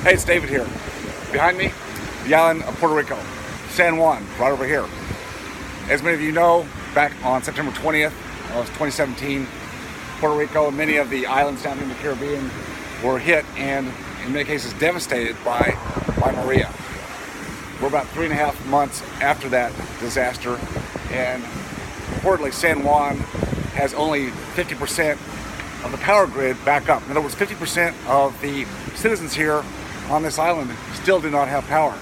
Hey, it's David here. Behind me, the island of Puerto Rico, San Juan, right over here. As many of you know, back on September 20th of 2017, Puerto Rico and many of the islands down in the Caribbean were hit and in many cases devastated by Maria. We're about 3.5 months after that disaster, and reportedly San Juan has only 50% of the power grid back up. In other words, 50% of the citizens here on this island still do not have power.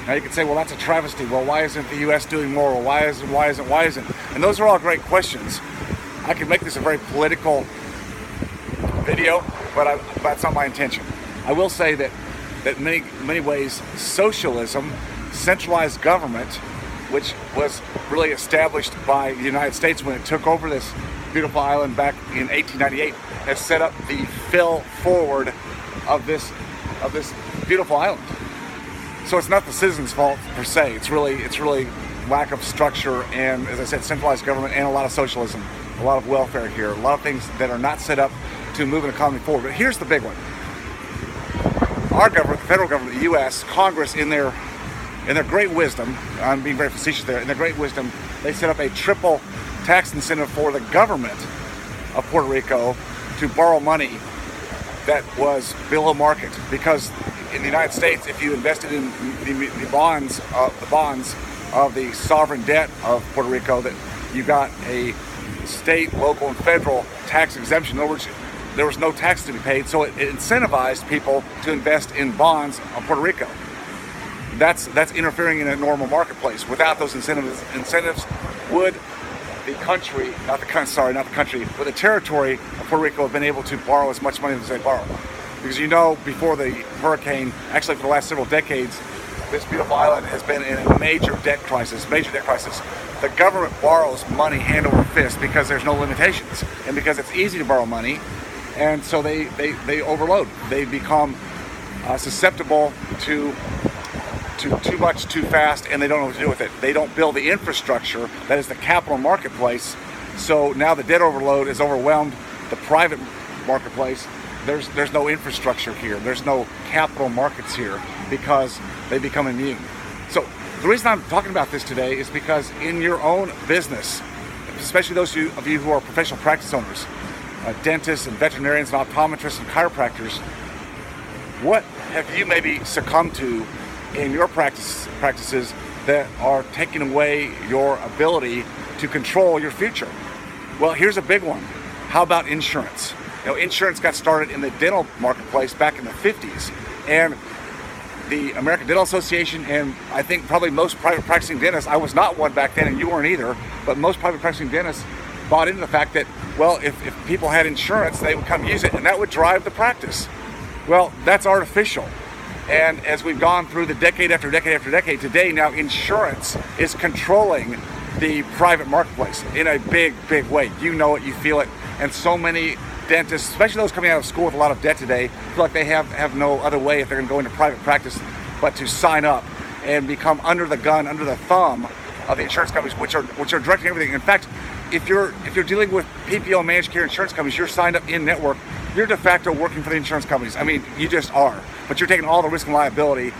Now you could say, well, that's a travesty. Well, why isn't the U.S. doing more? Well, why isn't? And those are all great questions. I could make this a very political video, but that's not my intention. I will say that in many ways, socialism, centralized government, which was really established by the United States when it took over this beautiful island back in 1898, has set up the fill forward of this beautiful island. So it's not the citizens' fault per se. It's really lack of structure and, as I said, centralized government and a lot of socialism, a lot of welfare here, a lot of things that are not set up to move an economy forward. But here's the big one. Our government, the federal government, the U.S., Congress, in their great wisdom, I'm being very facetious there, in their great wisdom, they set up a triple tax incentive for the government of Puerto Rico to borrow money that was below market. Because in the United States, if you invested in the bonds of the sovereign debt of Puerto Rico, that you got a state, local, and federal tax exemption. In other words, there was no tax to be paid, so it incentivized people to invest in bonds on Puerto Rico. That's interfering in a normal marketplace. Without those incentives, would the country, not the country, but the territory of Puerto Rico have been able to borrow as much money as they borrow? Because you know, before the hurricane, actually for the last several decades, this beautiful island has been in a major debt crisis. The government borrows money hand over fist because there's no limitations, and because it's easy to borrow money, and so they overload. They become susceptible to too much too fast, and they don't know what to do with it. They don't build the infrastructure that is the capital marketplace. So now the debt overload has overwhelmed the private marketplace. There's no infrastructure here. There's no capital markets here because they become immune. So the reason I'm talking about this today is because in your own business, especially those of you who are professional practice owners, dentists and veterinarians and optometrists and chiropractors, what have you maybe succumbed to in your practices that are taking away your ability to control your future? Well, here's a big one. How about insurance? You know, insurance got started in the dental marketplace back in the 50s, and the American Dental Association, and I think probably most private practicing dentists, I was not one back then and you weren't either, but most private practicing dentists bought into the fact that, well, if people had insurance, they would come use it and that would drive the practice. Well, that's artificial. And as we've gone through the decade after decade after decade, today now insurance is controlling the private marketplace in a big, big way. You know it, you feel it, and so many dentists, especially those coming out of school with a lot of debt today, feel like they have no other way if they're going to go into private practice but to sign up and become under the gun, under the thumb of the insurance companies, which are directing everything. In fact, if you're dealing with PPO managed care insurance companies, you're signed up in network, you're de facto working for the insurance companies. I mean, you just are. But you're taking all the risk and liability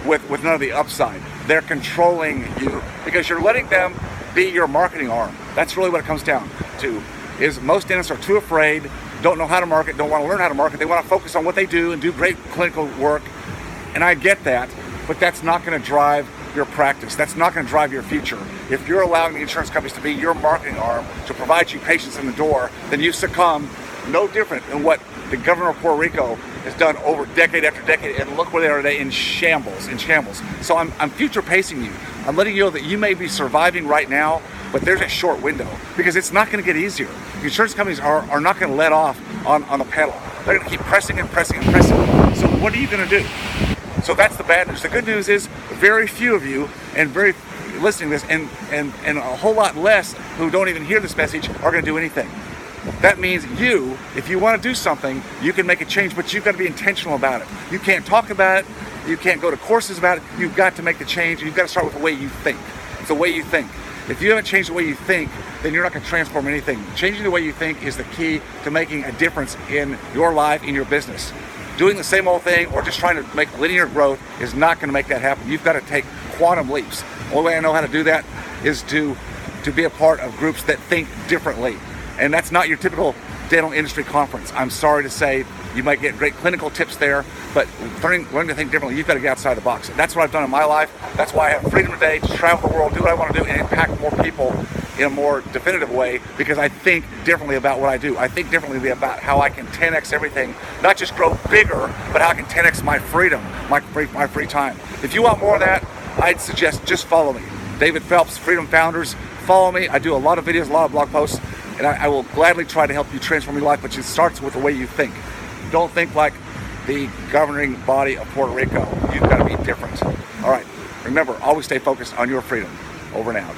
with none of the upside. They're controlling you because you're letting them be your marketing arm. That's really what it comes down to. Is most dentists are too afraid, don't know how to market, don't want to learn how to market. They want to focus on what they do and do great clinical work. And I get that, but that's not going to drive your practice. That's not going to drive your future. If you're allowing the insurance companies to be your marketing arm to provide you patients in the door, then you succumb no different than what the governor of Puerto Rico has done over decade after decade, and look where they are today, in shambles. So I'm future pacing you. I'm letting you know that you may be surviving right now, but there's a short window because it's not going to get easier. The insurance companies are not going to let off on the pedal. They're going to keep pressing and pressing and pressing. So what are you going to do? So that's the bad news. The good news is very few of you and very listening to this and a whole lot less who don't even hear this message are going to do anything. That means you, if you want to do something, you can make a change, but you've got to be intentional about it. You can't talk about it. You can't go to courses about it. You've got to make the change, and you've got to start with the way you think. It's the way you think. If you haven't changed the way you think, then you're not going to transform anything. Changing the way you think is the key to making a difference in your life, in your business. Doing the same old thing or just trying to make linear growth is not going to make that happen. You've got to take quantum leaps. The only way I know how to do that is to be a part of groups that think differently. And that's not your typical dental industry conference. I'm sorry to say, you might get great clinical tips there, but learning to think differently, you've got to get outside the box. That's what I've done in my life. That's why I have freedom today to travel the world, do what I want to do, and impact more people in a more definitive way, because I think differently about what I do. I think differently about how I can 10x everything, not just grow bigger, but how I can 10x my freedom, my free time. If you want more of that, I'd suggest just follow me. David Phelps, Freedom Founders. Follow me. I do a lot of videos, a lot of blog posts, and I will gladly try to help you transform your life, but it starts with the way you think. Don't think like the governing body of Puerto Rico. You've got to be different. All right. Remember, always stay focused on your freedom. Over and out.